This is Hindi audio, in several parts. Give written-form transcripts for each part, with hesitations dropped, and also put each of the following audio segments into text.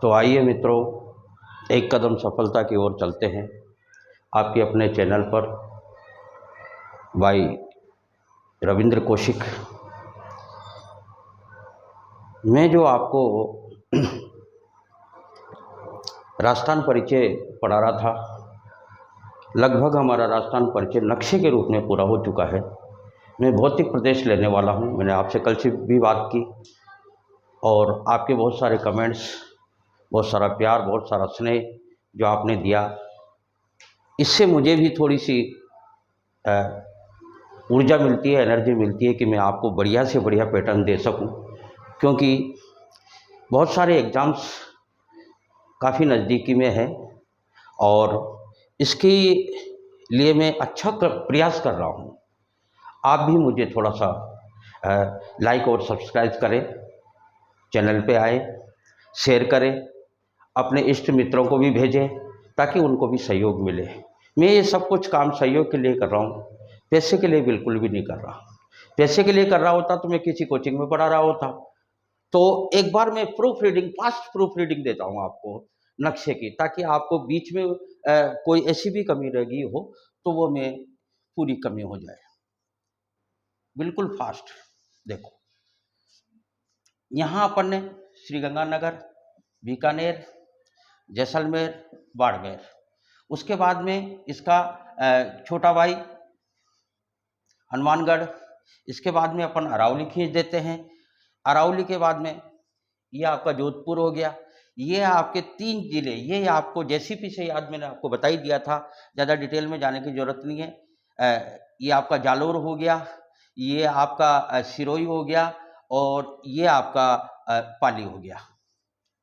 तो आइए मित्रों, एक कदम सफलता की ओर चलते हैं आपके अपने चैनल पर भाई रविंद्र कौशिक। मैं जो आपको राजस्थान परिचय पढ़ा रहा था, लगभग हमारा राजस्थान परिचय नक्शे के रूप में पूरा हो चुका है। मैं भौतिक प्रदेश लेने वाला हूं। मैंने आपसे कल से भी बात की और आपके बहुत सारे कमेंट्स, बहुत सारा प्यार, बहुत सारा स्नेह जो आपने दिया, इससे मुझे भी थोड़ी सी ऊर्जा मिलती है, एनर्जी मिलती है कि मैं आपको बढ़िया से बढ़िया पैटर्न दे सकूं। क्योंकि बहुत सारे एग्ज़ाम्स काफ़ी नज़दीकी में है और इसके लिए मैं अच्छा प्रयास कर रहा हूं। आप भी मुझे थोड़ा सा लाइक और सब्सक्राइब करें, चैनल पे आए, शेयर करें, अपने इष्ट मित्रों को भी भेजें ताकि उनको भी सहयोग मिले। मैं ये सब कुछ काम सहयोग के लिए कर रहा हूँ, पैसे के लिए बिल्कुल भी नहीं कर रहा। पैसे के लिए कर रहा होता तो मैं किसी कोचिंग में पढ़ा रहा होता। तो एक बार मैं proof reading, fast proof reading देता हूँ आपको नक्शे की, ताकि आपको बीच में कोई ऐसी भी कमी रह गई हो तो वो में पूरी कमी हो जाए। बिल्कुल फास्ट। देखो, यहाँ अपन ने श्रीगंगानगर, बीकानेर, जैसलमेर, बाड़मेर, उसके बाद में इसका छोटा भाई हनुमानगढ़, इसके बाद में अपन अरावली खींच देते हैं। अरावली के बाद में ये आपका जोधपुर हो गया। ये आपके 3 जिले, ये आपको जेसीपी से याद मैंने आपको बता ही दिया था, ज़्यादा डिटेल में जाने की ज़रूरत नहीं है। ये आपका जालोर हो गया, ये आपका सिरोही हो गया और ये आपका पाली हो गया।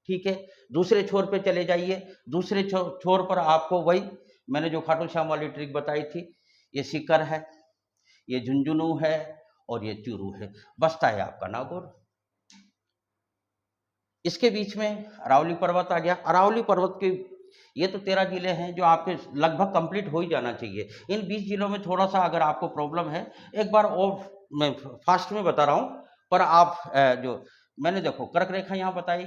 ठीक है, दूसरे छोर पे चले जाइए। दूसरे छोर पर आपको वही मैंने जो खाटू श्याम वाली ट्रिक बताई थी, ये सीकर है, ये झुंझुनू है और ये चूरू है। बसता है आपका नागौर। इसके बीच में अरावली पर्वत आ गया। अरावली पर्वत के ये तो 13 जिले हैं जो आपके लगभग कंप्लीट हो ही जाना चाहिए। इन 20 जिलों में थोड़ा सा अगर आपको प्रॉब्लम है, एक बार और मैं फास्ट में बता रहा हूं, पर आप जो मैंने देखो कर्क रेखा यहां बताई,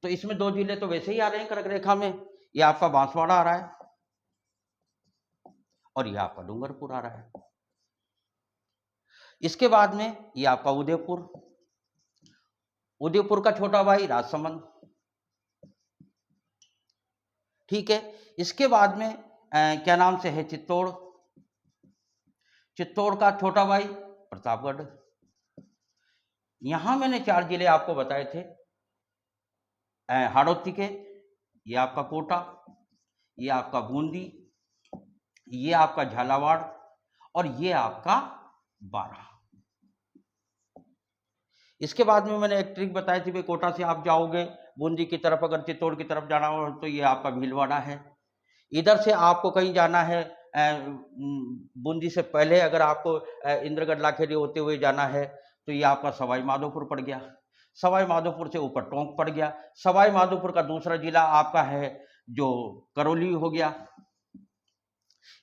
तो इसमें 2 जिले तो वैसे ही आ रहे हैं कर्क रेखा में। ये आपका बांसवाड़ा आ रहा है और ये आपका डूंगरपुर आ रहा है। इसके बाद में ये आपका उदयपुर, उदयपुर का छोटा भाई राजसमंद। ठीक है, इसके बाद में क्या नाम से है चित्तौड़, चित्तौड़ का छोटा भाई प्रतापगढ़। यहां मैंने 4 जिले आपको बताए थे हाड़ौती के, ये आपका कोटा, ये आपका बूंदी, ये आपका झालावाड़ और ये आपका बारां। इसके बाद में मैंने एक ट्रिक बताई थी, भाई कोटा से आप जाओगे बूंदी की तरफ, अगर चित्तौड़ की तरफ जाना हो तो ये आपका भीलवाड़ा है। इधर से आपको कहीं जाना है बूंदी से पहले अगर आपको इंद्रगढ़ लाखेरी होते हुए जाना है तो ये आपका सवाई माधोपुर पड़ गया। सवाई माधोपुर से ऊपर टोंक पड़ गया। सवाई माधोपुर का दूसरा जिला आपका है जो करौली हो गया।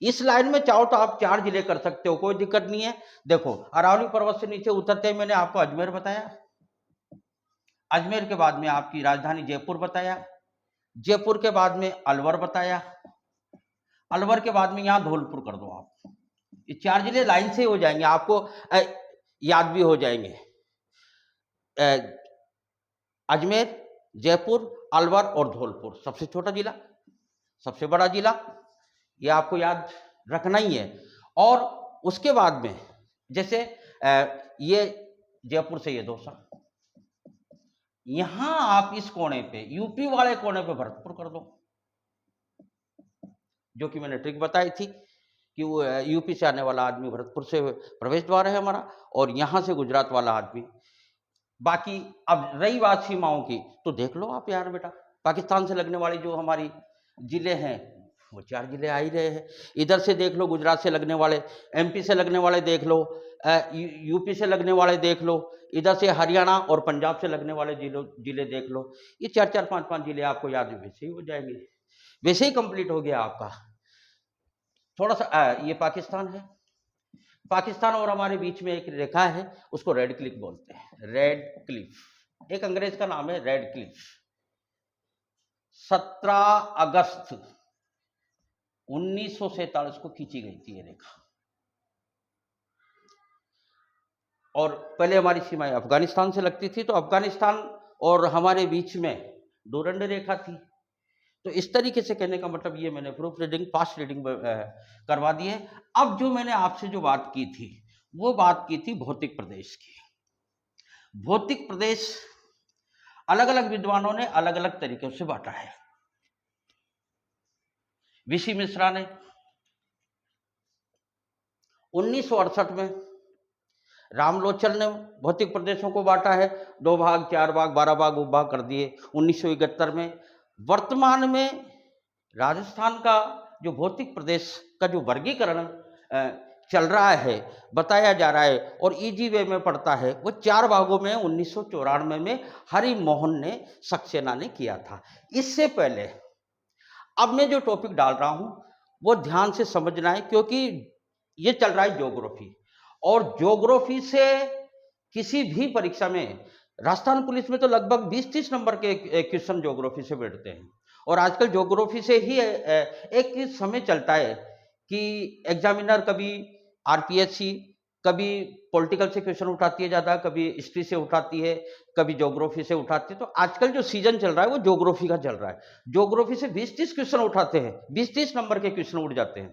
इस लाइन में चाहो तो आप 4 जिले कर सकते हो, कोई दिक्कत नहीं है। देखो, अरावली पर्वत से नीचे उतरते ही मैंने आपको अजमेर बताया, अजमेर के बाद में आपकी राजधानी जयपुर बताया, जयपुर के बाद में अलवर बताया, अलवर के बाद में यहां धौलपुर कर दो आप। ये 4 जिले लाइन से हो जाएंगे, आपको याद भी हो जाएंगे। अजमेर, जयपुर, अलवर और धौलपुर। सबसे छोटा जिला, सबसे बड़ा जिला, ये आपको याद रखना ही है। और उसके बाद में जैसे ये जयपुर से ये दौसा, यहां आप इस कोने पे, यूपी वाले कोने पे भरतपुर कर दो, जो कि मैंने ट्रिक बताई थी कि वो यूपी से आने वाला आदमी भरतपुर से प्रवेश द्वार है हमारा, और यहां से गुजरात वाला आदमी। बाकी अब रही बात सीमाओं की, तो देख लो आप यार बेटा, पाकिस्तान से लगने वाली जो हमारी जिले हैं वो 4 जिले आ ही रहे हैं। इधर से देख लो, गुजरात से लगने वाले, एमपी से लगने वाले देख लो, यूपी से लगने वाले देख लो, इधर से हरियाणा और पंजाब से लगने वाले जिले देख लो। ये 4-4, 5-5 जिले आपको याद वैसे ही हो जाएंगे, वैसे ही कंप्लीट हो गया आपका। थोड़ा सा ये पाकिस्तान है, पाकिस्तान और हमारे बीच में एक रेखा है, उसको रेड क्लिफ बोलते हैं, रेड क्लिफ। एक अंग्रेज का नाम है रेडक्लिफ। 17 अगस्त 1947 को खींची गई थी ये रेखा। और पहले हमारी सीमाएं अफगानिस्तान से लगती थी, तो अफगानिस्तान और हमारे बीच में डोरंड रेखा थी। तो इस तरीके से कहने का मतलब ये मैंने प्रूफ रीडिंग, पास्ट रीडिंग करवा दी है। अब जो मैंने आपसे जो बात की थी वो बात की थी भौतिक प्रदेश की। भौतिक प्रदेश अलग अलग विद्वानों ने अलग अलग तरीकों से बांटा है। वीसी मिश्रा ने 1968 में, रामलोचन ने भौतिक प्रदेशों को बांटा है, 2 भाग, 4 भाग, 12 भाग, उपभाग कर दिए 1971 में। वर्तमान में राजस्थान का जो भौतिक प्रदेश का जो वर्गीकरण चल रहा है, बताया जा रहा है और इजी वे में पड़ता है, वो 4 भागों में 1994 में हरि मोहन ने, सक्सेना ने किया था। इससे पहले अब मैं जो टॉपिक डाल रहा हूं वो ध्यान से समझना है, क्योंकि ये चल रहा है ज्योग्राफी, और ज्योग्राफी से किसी भी परीक्षा में, राजस्थान पुलिस में तो लगभग 20-30 नंबर के क्वेश्चन ज्योग्राफी से बैठते हैं। और आजकल ज्योग्राफी से ही एक समय चलता है कि एग्जामिनर कभी आरपीएससी, कभी पॉलिटिकल से क्वेश्चन उठाती है ज़्यादा, कभी हिस्ट्री से उठाती है, कभी ज्योग्राफी से उठाती है। तो आजकल जो सीजन चल रहा है वो ज्योग्राफी का चल रहा है। ज्योग्राफी से 20-30 क्वेश्चन उठाते हैं, 20-30 नंबर के क्वेश्चन उठ जाते हैं।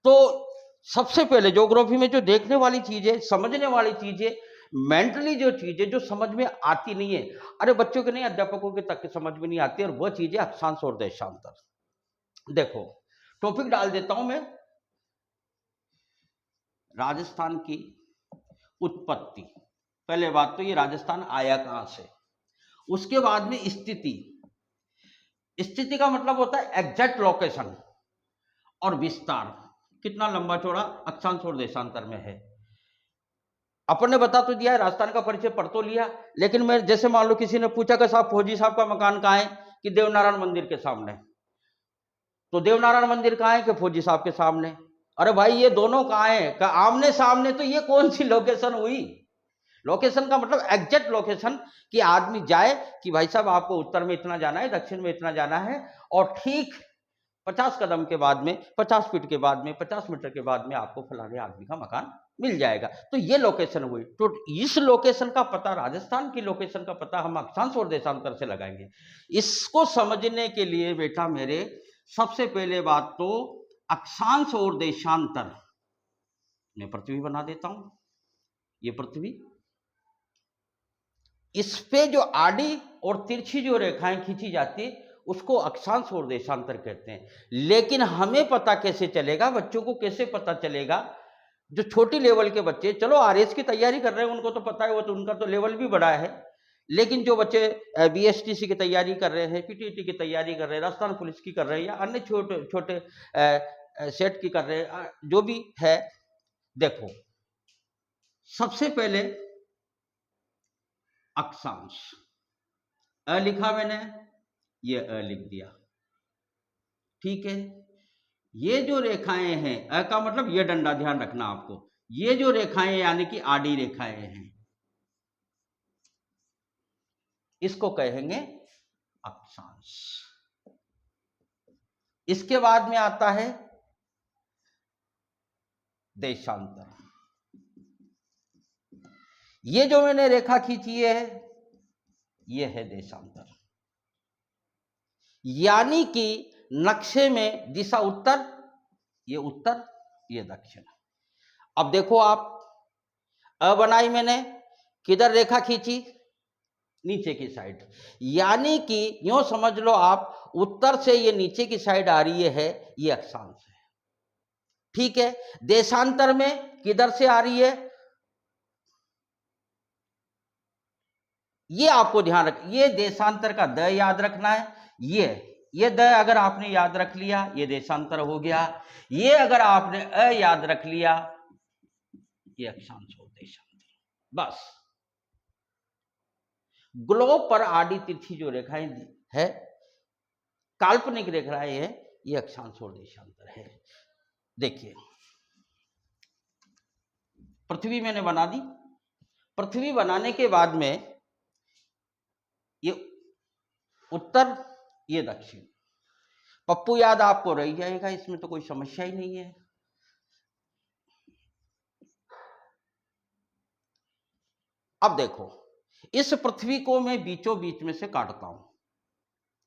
तो सबसे पहले ज्योग्राफी में जो देखने वाली चीज है, समझने वाली चीज है, मेंटली जो चीज है जो समझ में आती नहीं है, अरे बच्चों के नहीं, अध्यापकों के तक के समझ में नहीं आती, और वो चीज है अक्षांश और देशांतर। देखो टॉपिक डाल देता हूं मैं, राजस्थान की उत्पत्ति। पहले बात तो ये राजस्थान आया कहां से, उसके बाद में स्थिति। स्थिति का मतलब होता है एग्जैक्ट लोकेशन, और विस्तार कितना लंबा चौड़ा अक्षांश और देशांतर में है। अपन ने बता तो दिया है, राजस्थान का परिचय पढ़ तो लिया, लेकिन मैं जैसे मान लो किसी ने पूछा कि साहब फौजी साहब का मकान कहाँ है, कि देवनारायण मंदिर के सामने। तो देवनारायण मंदिर कहाँ है, कि फौजी साहब के सामने। अरे भाई ये दोनों कहाँ है, का आमने सामने, तो ये कौन सी लोकेशन हुई। लोकेशन का मतलब एग्जैक्ट लोकेशन, कि आदमी जाए कि भाई साहब आपको उत्तर में इतना जाना है, दक्षिण में इतना जाना है, और ठीक 50 कदम के बाद में, 50 फीट के बाद में, 50 मीटर के बाद में आपको फलाने आदमी का मकान मिल जाएगा। तो ये लोकेशन हुई। तो इस लोकेशन का पता, राजस्थान की लोकेशन का पता हम अक्षांश और देशांतर से लगाएंगे। इसको समझने के लिए बेटा मेरे, सबसे पहले बात तो अक्षांश और देशांतर, मैं पृथ्वी बना देता हूं, ये पृथ्वी, इस पे जो आड़ी और तिरछी जो रेखाएं खींची जाती है उसको अक्षांश और देशांतर कहते हैं। लेकिन हमें पता कैसे चलेगा, बच्चों को कैसे पता चलेगा, जो छोटी लेवल के बच्चे, चलो आरएस की तैयारी कर रहे हैं उनको तो पता है, वो तो उनका तो लेवल भी बड़ा है, लेकिन जो बच्चे बीएसटीसी की तैयारी कर रहे हैं, पीटीटी की तैयारी कर रहे हैं, राजस्थान पुलिस की कर रहे हैं, या अन्य छोटे छोटे सेट की कर रहे हैं, जो भी है, देखो सबसे पहले अक्षांश, अ लिखा मैंने, ये अ लिख दिया, ठीक है। ये जो रेखाएं हैं, अ का मतलब ये डंडा, ध्यान रखना आपको, ये जो रेखाएं यानी कि आड़ी रेखाएं हैं, इसको कहेंगे अक्षांश। इसके बाद में आता है देशांतर। ये जो मैंने रेखा खींची है ये है देशांतर, यानी कि नक्शे में दिशा उत्तर, ये उत्तर, ये दक्षिण। अब देखो आप, अ बनाई मैंने, किधर रेखा खींची, नीचे की साइड, यानी कि यूं समझ लो आप, उत्तर से ये नीचे की साइड आ रही है, ये अक्षांश है, ठीक है। देशांतर में किधर से आ रही है, ये आपको ध्यान रख, ये देशांतर का द याद रखना है, ये द अगर आपने याद रख लिया ये देशांतर हो गया, ये अगर आपने अ याद रख लिया ये अक्षांश और देशांतर, बस। ग्लोब पर आड़ी तिरछी जो रेखाएं है, काल्पनिक रेखाएं है, ये अक्षांश और देशांतर है। देखिए पृथ्वी मैंने बना दी, पृथ्वी बनाने के बाद में ये उत्तर, ये दक्षिण। पप्पू याद आपको रह जाएगा, इसमें तो कोई समस्या ही नहीं है। अब देखो, इस पृथ्वी को मैं बीचों बीच में से काटता हूं।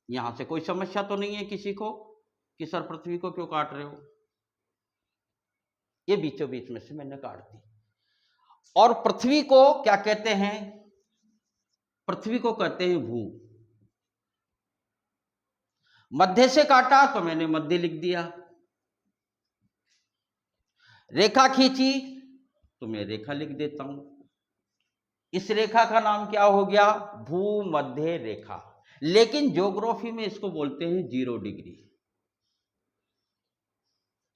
यहां से कोई समस्या तो नहीं है किसी को कि सर पृथ्वी को क्यों काट रहे हो? ये बीचों बीच में से मैंने काट दी। और पृथ्वी को क्या कहते हैं? पृथ्वी को कहते हैं भू। मध्य से काटा तो मैंने मध्य लिख दिया। रेखा खींची तो मैं रेखा लिख देता हूं। इस रेखा का नाम क्या हो गया? भूमध्य रेखा। लेकिन ज्योग्राफी में इसको बोलते हैं 0 डिग्री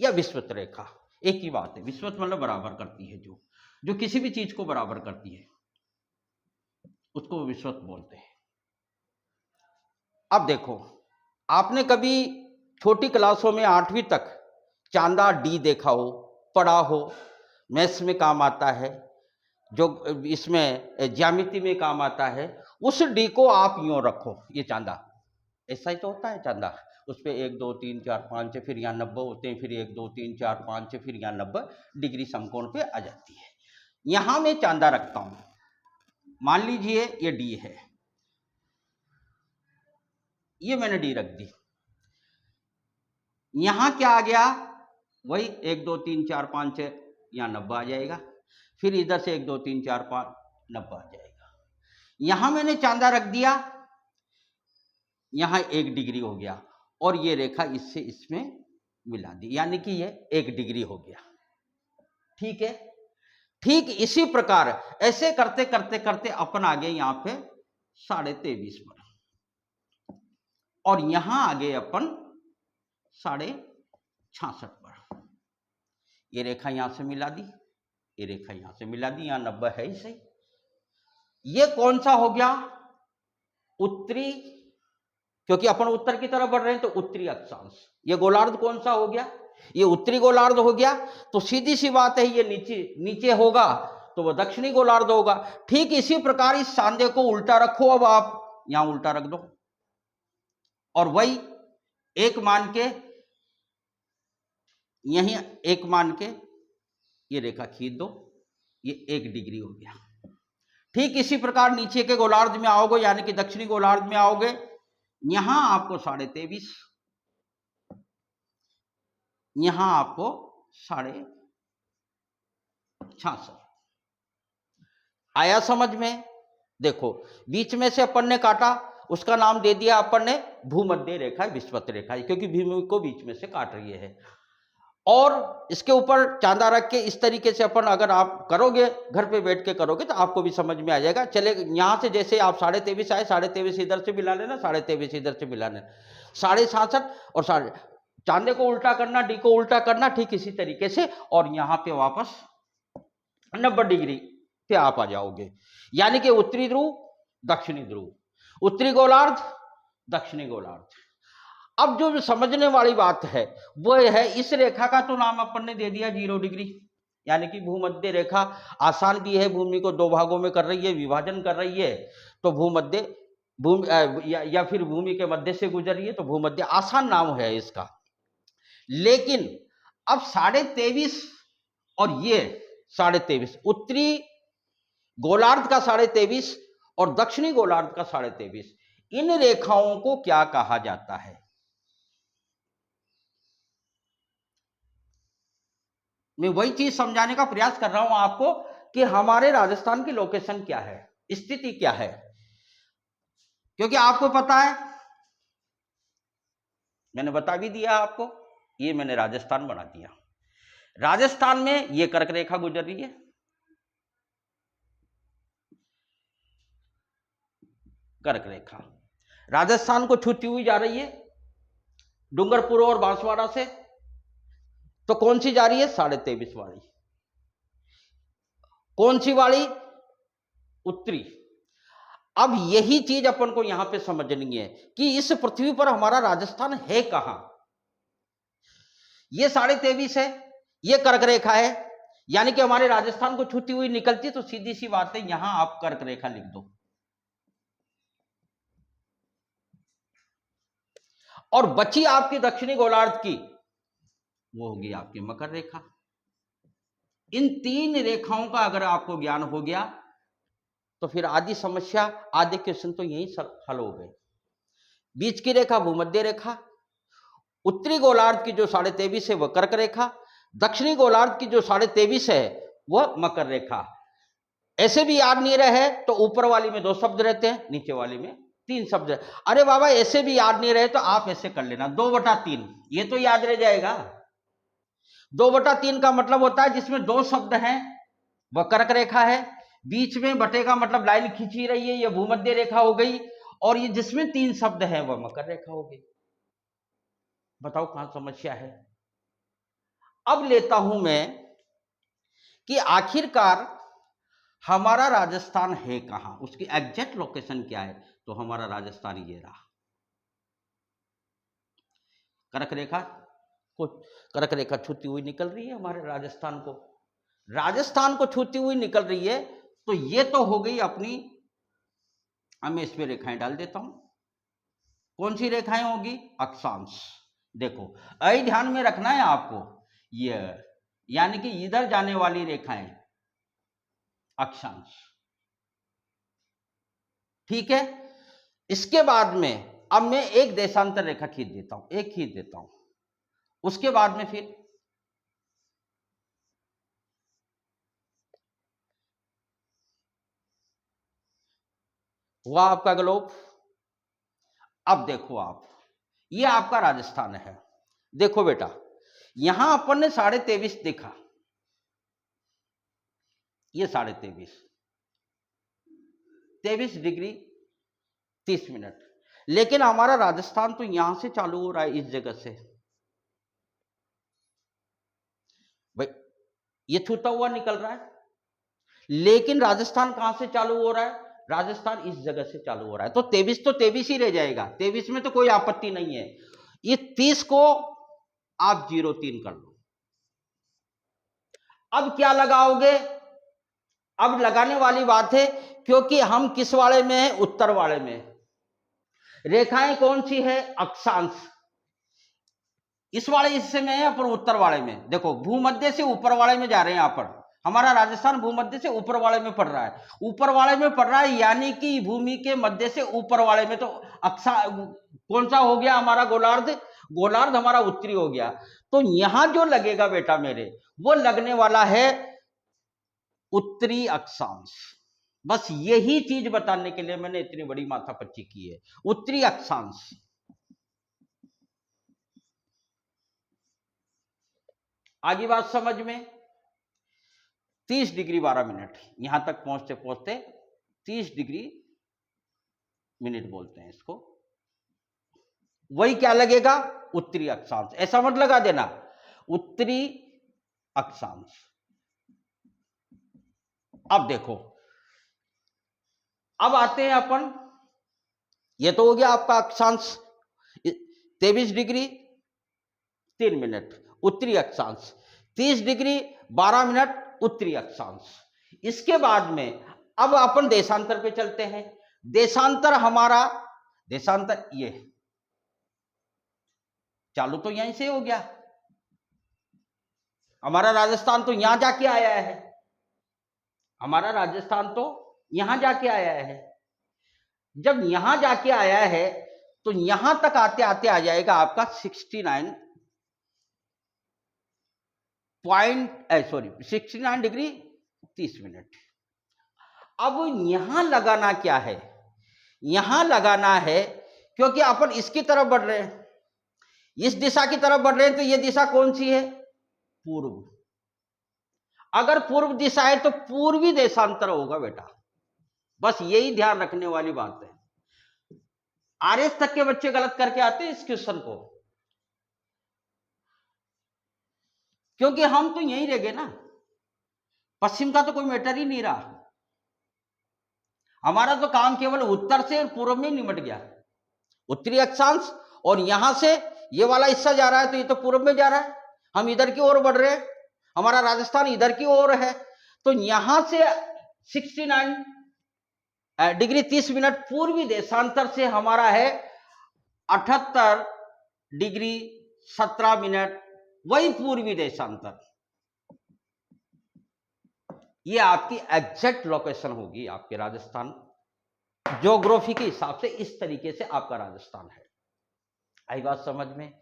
या विषुवत रेखा। एक ही बात है, विषुवत मतलब बराबर करती है, जो किसी भी चीज को बराबर करती है उसको विषुवत बोलते हैं। अब देखो, आपने कभी छोटी क्लासों में 8वीं तक चांदा डी देखा हो, पढ़ा हो, मैथ्स में काम आता है, जो इसमें ज्यामिति में काम आता है। उस डी को आप यूं रखो, ये चांदा ऐसा ही तो होता है चांदा। उस पर 1 2 3 4 5 6 फिर यहाँ 90 होते हैं, फिर 1 2 3 4 5 6 फिर यहाँ 90 डिग्री समकोण पे आ जाती है। यहां मैं चांदा रखता हूं, मान लीजिए ये डी है, ये मैंने डी रख दी। यहां क्या आ गया? वही 1 2 3 4 5 6 यहाँ 90 आ जाएगा। फिर इधर से 1 2 3 4 5 90 आ जाएगा। यहां मैंने चांदा रख दिया, यहां 1 डिग्री हो गया और ये रेखा इससे इसमें मिला दी, यानी कि ये 1 डिग्री हो गया। ठीक है। ठीक इसी प्रकार ऐसे करते करते करते अपन आ गए यहां पे 23.5 पर, और यहां आ गए अपन 66.5 पर। ये रेखा यहां से मिला दी, ये रेखा यहां से मिला दी, यहां 90 है ही सही। ये कौन सा हो गया? उत्तरी, क्योंकि अपन उत्तर की तरफ बढ़ रहे हैं तो उत्तरी अक्षांश। ये गोलार्ध कौन सा हो गया? ये उत्तरी गोलार्ध हो गया। तो सीधी सी बात है, ये नीचे नीचे होगा तो वह दक्षिणी गोलार्ध होगा। ठीक इसी प्रकार इस सांधे को उल्टा रखो, अब आप यहां उल्टा रख दो और वही एक मान के, यही एक मान के ये रेखा खींच दो, ये 1 डिग्री हो गया। ठीक इसी प्रकार नीचे के गोलार्ध में आओगे, यानी कि दक्षिणी गोलार्ध में आओगे, यहां आपको 23.5, यहां आपको 66.5 आया समझ में? देखो, बीच में से अपन ने काटा, उसका नाम दे दिया अपन ने भूमध्य रेखा, विषुवत रेखा, क्योंकि भूमि को बीच में से काट रही है। और इसके ऊपर चांदा रख के इस तरीके से अपन अगर आप करोगे, घर पे बैठ के करोगे तो आपको भी समझ में आ जाएगा। चले यहां से जैसे आप 23.5 आए, 23.5 इधर से मिला लेना, 23.5 इधर से मिला लेना, 66.5 और चांदे को उल्टा करना, डी को उल्टा करना, ठीक इसी तरीके से। और यहां पे वापस 90 डिग्री पे आप आ जाओगे, यानी कि उत्तरी ध्रुव, दक्षिणी ध्रुव, उत्तरी गोलार्ध, दक्षिणी गोलार्ध। अब जो समझने वाली बात है वो है, इस रेखा का तो नाम अपन ने दे दिया 0 डिग्री, यानी कि भूमध्य रेखा। आसान भी है, भूमि को 2 भागों में कर रही है, विभाजन कर रही है, तो भूमध्य, या फिर भूमि के मध्य से गुजर रही है, तो भूमध्य आसान नाम है इसका। लेकिन अब 23.5 और ये 23.5, उत्तरी गोलार्ध का 23.5 और दक्षिणी गोलार्ध का 23.5, इन रेखाओं को क्या कहा जाता है? मैं वही चीज समझाने का प्रयास कर रहा हूं आपको कि हमारे राजस्थान की लोकेशन क्या है, स्थिति क्या है। क्योंकि आपको पता है, मैंने बता भी दिया आपको, ये मैंने राजस्थान बना दिया। राजस्थान में ये कर्क रेखा गुजर रही है, कर्क रेखा राजस्थान को छूती हुई जा रही है डूंगरपुर और बांसवाड़ा से। तो कौन सी जा रही है? 23.5 वाली। कौन सी वाली? उत्तरी। अब यही चीज अपन को यहां पे समझनी है कि इस पृथ्वी पर हमारा राजस्थान है कहां। ये 23.5 है, ये कर्क रेखा है, यानी कि हमारे राजस्थान को छूती हुई निकलती, तो सीधी सी बात है, यहां आप कर्क रेखा लिख दो। और बची आपकी दक्षिणी गोलार्ध की, वो होगी आपकी मकर रेखा। इन 3 रेखाओं का अगर आपको ज्ञान हो गया तो फिर आधी समस्या, आधे क्वेश्चन तो यही हल हो गए। बीच की रेखा भूमध्य रेखा, उत्तरी गोलार्ध की जो 23.5 है वह कर्क रेखा, दक्षिणी गोलार्ध की जो 23.5 है वह मकर रेखा। ऐसे भी याद नहीं रहे तो ऊपर वाली में 2 शब्द रहते हैं, नीचे वाली में 3 शब्द। अरे बाबा ऐसे भी याद नहीं रहे तो आप ऐसे कर लेना 2/3, ये तो याद रह जाएगा। 2/3 का मतलब होता है जिसमें 2 शब्द हैं वह कर्क रेखा है, बीच में बटे का मतलब लाइन खींची रही है, यह भूमध्य रेखा हो गई, और ये जिसमें 3 शब्द हैं वह मकर रेखा हो गई। बताओ कहां समस्या है। अब लेता हूं मैं कि आखिरकार हमारा राजस्थान है कहां, उसकी एग्जैक्ट लोकेशन क्या है। तो हमारा राजस्थान ये रहा, कर्क रेखा को, कर्क रेखा छूती हुई निकल रही है हमारे राजस्थान को, राजस्थान को छूती हुई निकल रही है। तो ये तो हो गई अपनी, अब मैं इसमें रेखाएं डाल देता हूं। कौन सी रेखाएं होगी, अक्षांश। देखो अहि ध्यान में रखना है आपको, ये यानी कि इधर जाने वाली रेखाएं अक्षांश, ठीक है। इसके बाद में अब मैं एक देशांतर रेखा खींच देता हूं, एक खींच देता हूं, उसके बाद में फिर हुआ आपका ग्लोब। अब देखो आप, ये आपका राजस्थान है। देखो बेटा, यहां अपन ने 23.5 देखा, ये 23.5, 23 डिग्री 30 मिनट, लेकिन हमारा राजस्थान तो यहां से चालू हो रहा है, इस जगह से। भाई ये छूता हुआ निकल रहा है, लेकिन राजस्थान कहां से चालू हो रहा है, राजस्थान इस जगह से चालू हो रहा है। तो 23 ही रह जाएगा, 23 में तो कोई आपत्ति नहीं है। ये 30 को आप 03 कर लो। अब क्या लगाओगे, अब लगाने वाली बात है, क्योंकि हम किस वाले में है, उत्तर वाले में। रेखाएं कौन सी है, अक्षांश, इस वाले हिस्से में है अपन, उत्तर वाले में। देखो भूमध्य से ऊपर वाले में जा रहे हैं यहाँ पर, हमारा राजस्थान भूमध्य से ऊपर वाले में पड़ रहा है, ऊपर वाले में पड़ रहा है, यानी कि भूमि के मध्य से ऊपर वाले में। तो अक्षा कौन सा हो गया हमारा, गोलार्ध, गोलार्ध हमारा उत्तरी हो गया। तो यहां जो लगेगा बेटा मेरे, वो लगने वाला है उत्तरी अक्षांश। बस यही चीज बताने के लिए मैंने इतनी बड़ी माथापच्ची की है, उत्तरी अक्षांश। आगे बात समझ में, 30 डिग्री 12 मिनट, यहां तक पहुंचते पहुंचते 30 डिग्री मिनट बोलते हैं इसको, वही क्या लगेगा, उत्तरी अक्षांश। ऐसा मत लगा देना, उत्तरी अक्षांश। अब देखो, अब आते हैं अपन, ये तो हो गया आपका अक्षांश 23 डिग्री 3 मिनट उत्तरी अक्षांश, 30 डिग्री 12 मिनट उत्तरी अक्षांश। इसके बाद में अब अपन देशांतर पे चलते हैं। देशांतर हमारा, देशांतर ये चालू तो यहीं से हो गया, हमारा राजस्थान तो यहां जाके आया है, हमारा राजस्थान तो यहां जाके आया है। जब यहां जाके आया है तो यहां तक आते आते आ जाएगा आपका 69 डिग्री 30 मिनट। अब यहां लगाना क्या है, यहां लगाना है, क्योंकि अपन इसकी तरफ बढ़ रहे हैं, इस दिशा की तरफ बढ़ रहे हैं, तो ये दिशा कौन सी है, पूर्व। अगर पूर्व दिशा है तो पूर्वी देशांतर होगा बेटा, बस यही ध्यान रखने वाली बात है। आरएस तक के बच्चे गलत करके आते हैं इस क्वेश्चन को, क्योंकि हम तो यहीं रह गए ना, पश्चिम का तो कोई मैटर ही नहीं रहा, हमारा तो काम केवल उत्तर से और पूर्व में निमट गया। उत्तरी अक्षांश, और यहां से ये वाला हिस्सा जा रहा है तो ये तो पूर्व में जा रहा है, हम इधर की ओर बढ़ रहे हैं, हमारा राजस्थान इधर की ओर है। तो यहां से 69 डिग्री 30 मिनट पूर्वी देशांतर से हमारा है 78 डिग्री 17 मिनट, वही पूर्वी देशांतर। ये आपकी एग्जैक्ट लोकेशन होगी आपके राजस्थान, ज्योग्राफी के हिसाब से इस तरीके से आपका राजस्थान है। आई बात समझ में?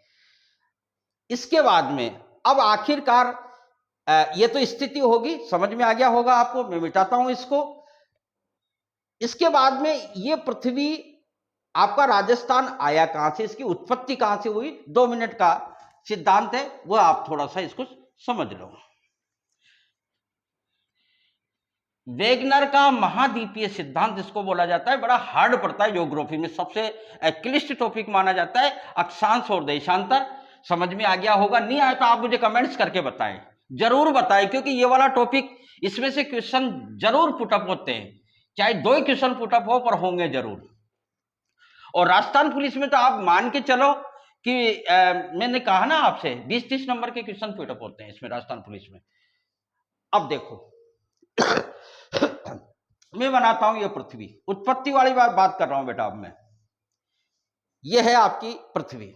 इसके बाद में अब आखिरकार ये तो स्थिति होगी, समझ में आ गया होगा आपको। मैं मिटाता हूं इसको। इसके बाद में ये पृथ्वी आपका राजस्थान आया कहां से, इसकी उत्पत्ति कहां से हुई, 2 मिनट का सिद्धांत है, वो आप थोड़ा सा इसको समझ लो। वेगनर का महाद्वीपीय सिद्धांत जिसको बोला जाता है, बड़ा हार्ड पड़ता है ज्योग्राफी में, सबसे क्लिष्ट टॉपिक माना जाता है। अक्षांश और देशांतर समझ में आ गया होगा। नहीं आया तो आप मुझे कमेंट्स करके बताएं, जरूर बताएं, क्योंकि ये वाला टॉपिक, इसमें से क्वेश्चन जरूर पुटअप होते हैं, चाहे 2 ही क्वेश्चन पुटअप हो पर होंगे जरूर। और राजस्थान पुलिस में तो आप मान के चलो कि मैंने कहा ना आपसे 20-30 नंबर के क्वेश्चन पुटअप होते हैं इसमें, राजस्थान पुलिस में। अब देखो मैं बनाता हूं ये पृथ्वी, उत्पत्ति वाली बात कर रहा हूं बेटा। अब मैं, ये है आपकी पृथ्वी।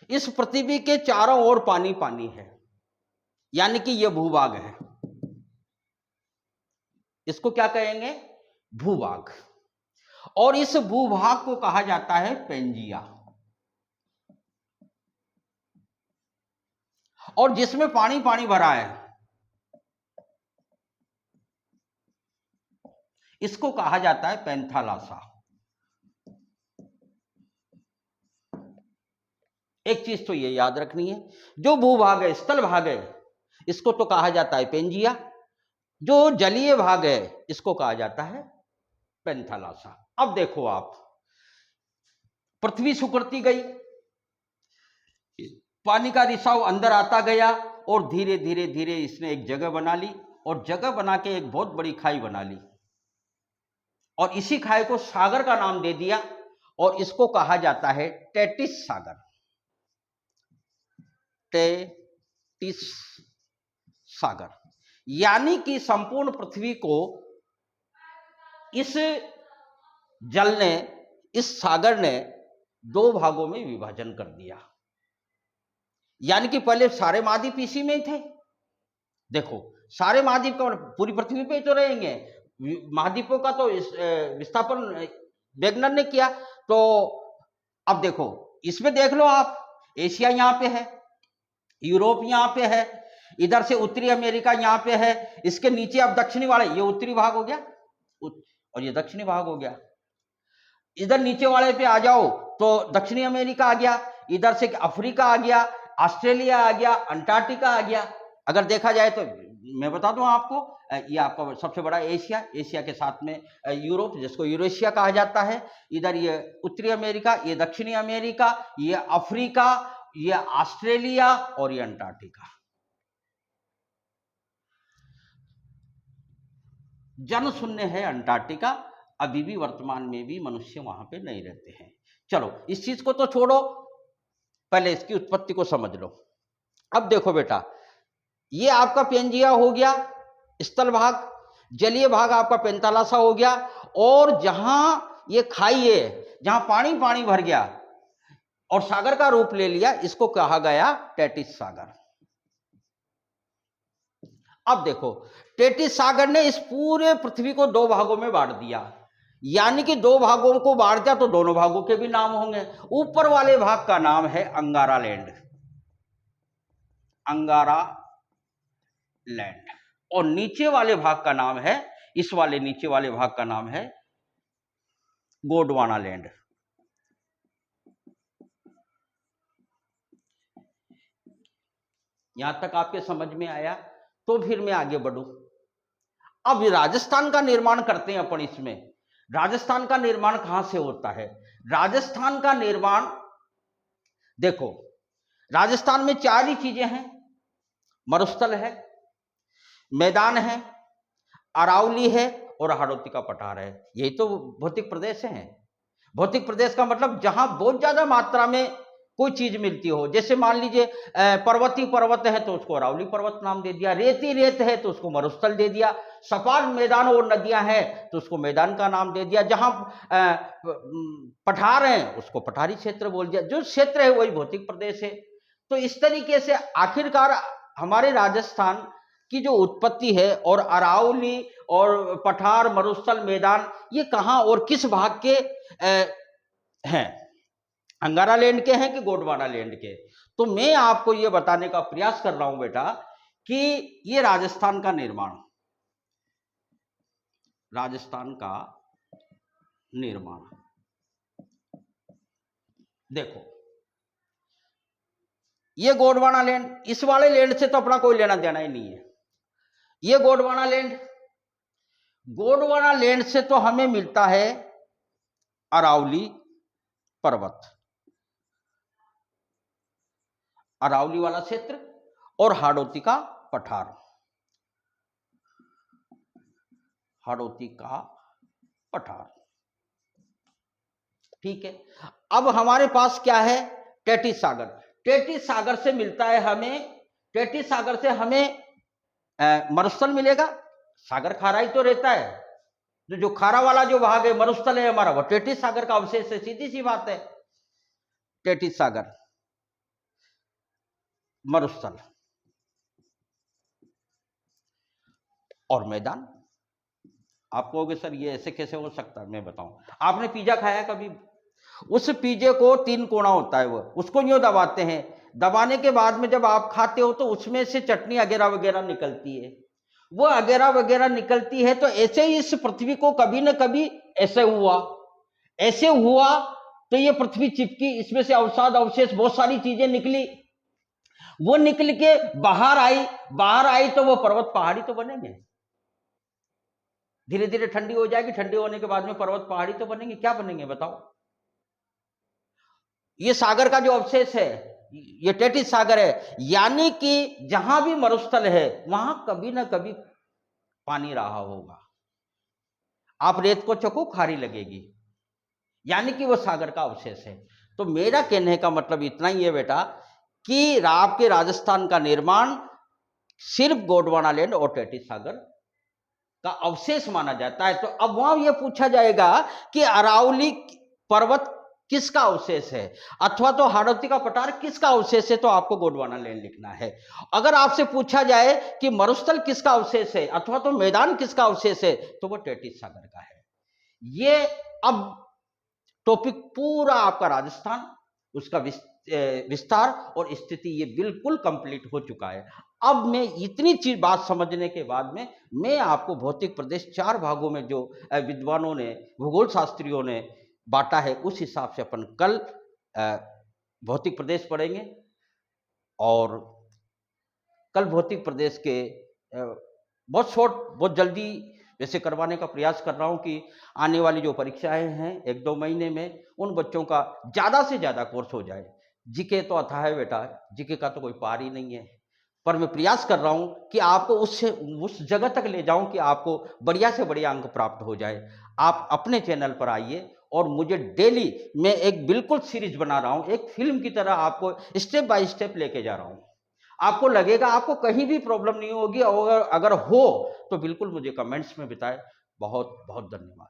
इस पृथ्वी के चारों ओर पानी पानी है, यानी कि यह भूभाग है। इसको क्या कहेंगे? भूभाग। और इस भूभाग को कहा जाता है पेंजिया। और जिसमें पानी पानी भरा है, इसको कहा जाता है पैंथालासा। एक चीज तो ये याद रखनी है, जो भूभाग है, स्थल भाग है, इसको तो कहा जाता है पेंजिया। जो जलीय भाग है, इसको कहा जाता है पैंथालासा। अब देखो आप, पृथ्वी सुकड़ती गई, पानी का रिसाव अंदर आता गया, और धीरे धीरे धीरे इसने एक जगह बना ली, और जगह बना के एक बहुत बड़ी खाई बना ली, और इसी खाई को सागर का नाम दे दिया, और इसको कहा जाता है टेटिस सागर। टेटिस सागर, यानी कि संपूर्ण पृथ्वी को इस जल ने, इस सागर ने 2 भागों में विभाजन कर दिया। यानी कि पहले सारे महाद्वीप इसी में ही थे। देखो, सारे महाद्वीप का पूरी पृथ्वी पे ही तो रहेंगे, महाद्वीपों का तो विस्थापन वेगनर ने किया। तो अब देखो, इसमें देख लो आप, एशिया यहां पे है, यूरोप यहां पे है, इधर से उत्तरी अमेरिका यहां पे है, इसके नीचे अब दक्षिणी वाले, ये उत्तरी भाग हो गया और ये दक्षिणी भाग हो गया। इधर नीचे वाले पे आ जाओ तो दक्षिणी अमेरिका आ गया, इधर से अफ्रीका आ गया, ऑस्ट्रेलिया आ गया, अंटार्कटिका आ गया। अगर देखा जाए तो मैं बता दूं आपको, ये आपका सबसे बड़ा एशिया, एशिया के साथ में यूरोप, जिसको यूरेशिया कहा जाता है, इधर ये उत्तरी अमेरिका, ये दक्षिणी अमेरिका, ये अफ्रीका, ये ऑस्ट्रेलिया और ये अंटार्कटिका। जन शून्य है अंटार्कटिका, अभी भी वर्तमान में भी मनुष्य वहां पे नहीं रहते हैं। चलो इस चीज को तो छोड़ो, पहले इसकी उत्पत्ति को समझ लो। अब देखो बेटा, ये आपका पेंजिया हो गया स्थल भाग, जलीय भाग आपका पैंथालासा हो गया, और जहां ये खाई है, जहां पानी पानी भर गया और सागर का रूप ले लिया, इसको कहा गया टेटिस सागर। अब देखो, टेटिस सागर ने इस पूरे पृथ्वी को 2 भागों में बांट दिया, यानी कि 2 भागों को बांट दिया तो दोनों भागों के भी नाम होंगे। ऊपर वाले भाग का नाम है अंगारा लैंड, अंगारा लैंड, और नीचे वाले भाग का नाम है, इस वाले नीचे वाले भाग का नाम है गोंडवाना लैंड। यहां तक आपके समझ में आया? तो फिर मैं आगे बढ़ूं। अब राजस्थान का निर्माण करते हैं अपन। इसमें राजस्थान का निर्माण कहां से होता है? राजस्थान का निर्माण देखो, राजस्थान में 4 ही चीजें हैं, मरुस्थल है, मैदान है, अरावली है और हाड़ौती का पठार है। यही तो भौतिक प्रदेश हैं। भौतिक प्रदेश का मतलब जहां बहुत ज्यादा मात्रा में कोई चीज मिलती हो, जैसे मान लीजिए पर्वतीय पर्वत है तो उसको अरावली पर्वत नाम दे दिया, रेती रेत है तो उसको मरुस्थल दे दिया, सपाट मैदान और नदियां हैं तो उसको मैदान का नाम दे दिया, जहां पठार हैं उसको पठारी क्षेत्र बोल दिया, जो क्षेत्र है वही भौतिक प्रदेश है। तो इस तरीके से आखिरकार हमारे राजस्थान की जो उत्पत्ति है, और अरावली और पठार मरुस्थल मैदान ये कहां और किस भाग के हैं, अंगारा लैंड के हैं कि गोंडवाना लैंड के। तो मैं आपको यह बताने का प्रयास कर रहा हूं बेटा कि ये राजस्थान का निर्माण, राजस्थान का निर्माण देखो, ये गोंडवाना लैंड, इस वाले लैंड से तो अपना कोई लेना देना ही नहीं है। ये गोंडवाना लैंड, गोंडवाना लैंड से तो हमें मिलता है अरावली पर्वत, अरावली वाला क्षेत्र और हाड़ौती का पठार, हाड़ौती का पठार, ठीक है। अब हमारे पास क्या है, टेटी सागर, टेटी सागर से मिलता है हमें, टेटी सागर से हमें मरुस्थल मिलेगा, सागर खारा ही तो रहता है, जो खारा वाला जो भाग है मरुस्थल है हमारा, वो टेटी सागर का अवशेष है, सीधी सी बात है। टेटी सागर मरुस्थल और मैदान। आप कहोगे सर ये ऐसे कैसे हो सकता है, मैं बताऊं, आपने पिज्जा खाया कभी, उस पिज्जे को 3 कोना होता है, वो उसको यूं दबाते हैं, दबाने के बाद में जब आप खाते हो तो उसमें से चटनी वगैरह वगैरह निकलती है, वो वगैरह वगैरह निकलती है। तो ऐसे ही इस पृथ्वी को कभी न कभी ऐसे हुआ, ऐसे हुआ तो ये पृथ्वी चिपकी, इसमें से अवसाद अवशेष बहुत सारी चीजें निकली, वो निकल के बाहर आई, बाहर आई तो वो पर्वत पहाड़ी तो बनेंगे, धीरे धीरे ठंडी हो जाएगी, ठंडी होने के बाद में पर्वत पहाड़ी तो बनेंगे, क्या बनेंगे बताओ। ये सागर का जो अवशेष है ये टेटिस सागर है, यानी कि जहां भी मरुस्थल है वहां कभी ना कभी पानी रहा होगा, आप रेत को चखो खारी लगेगी, यानी कि वो सागर का अवशेष है। तो मेरा कहने का मतलब इतना ही है बेटा कि आपके राजस्थान का निर्माण सिर्फ गोंडवाना लैंड और टेटिस सागर का अवशेष माना जाता है। तो अब वहां यह पूछा जाएगा कि अरावली पर्वत किसका अवशेष है, अथवा तो हाड़ौती का पठार किसका अवशेष है, तो आपको गोंडवाना लैंड लिखना है। अगर आपसे पूछा जाए कि मरुस्थल किसका अवशेष है अथवा तो मैदान किसका अवशेष है, तो वो टेटिस सागर का है। ये अब टॉपिक पूरा आपका राजस्थान, उसका विस्तार और स्थिति ये बिल्कुल कंप्लीट हो चुका है। अब मैं इतनी चीज बात समझने के बाद में मैं आपको भौतिक प्रदेश 4 भागों में जो विद्वानों ने, भूगोल शास्त्रियों ने बांटा है, उस हिसाब से अपन कल भौतिक प्रदेश पढ़ेंगे। और कल भौतिक प्रदेश के बहुत शॉर्ट, बहुत जल्दी वैसे करवाने का प्रयास कर रहा हूं कि आने वाली जो परीक्षाएं हैं 1-2 महीने में, उन बच्चों का ज़्यादा से ज़्यादा कोर्स हो जाए। जीके तो अथा है बेटा, जीके का तो कोई पार ही नहीं है, पर मैं प्रयास कर रहा हूं कि आपको उस जगह तक ले जाऊं कि आपको बढ़िया से बढ़िया अंक प्राप्त हो जाए। आप अपने चैनल पर आइए और मुझे डेली, मैं एक बिल्कुल सीरीज बना रहा हूं, एक फिल्म की तरह आपको स्टेप बाय स्टेप लेके जा रहा हूं। आपको लगेगा आपको कहीं भी प्रॉब्लम नहीं होगी, और अगर हो तो बिल्कुल मुझे कमेंट्स में बताएं। बहुत बहुत धन्यवाद।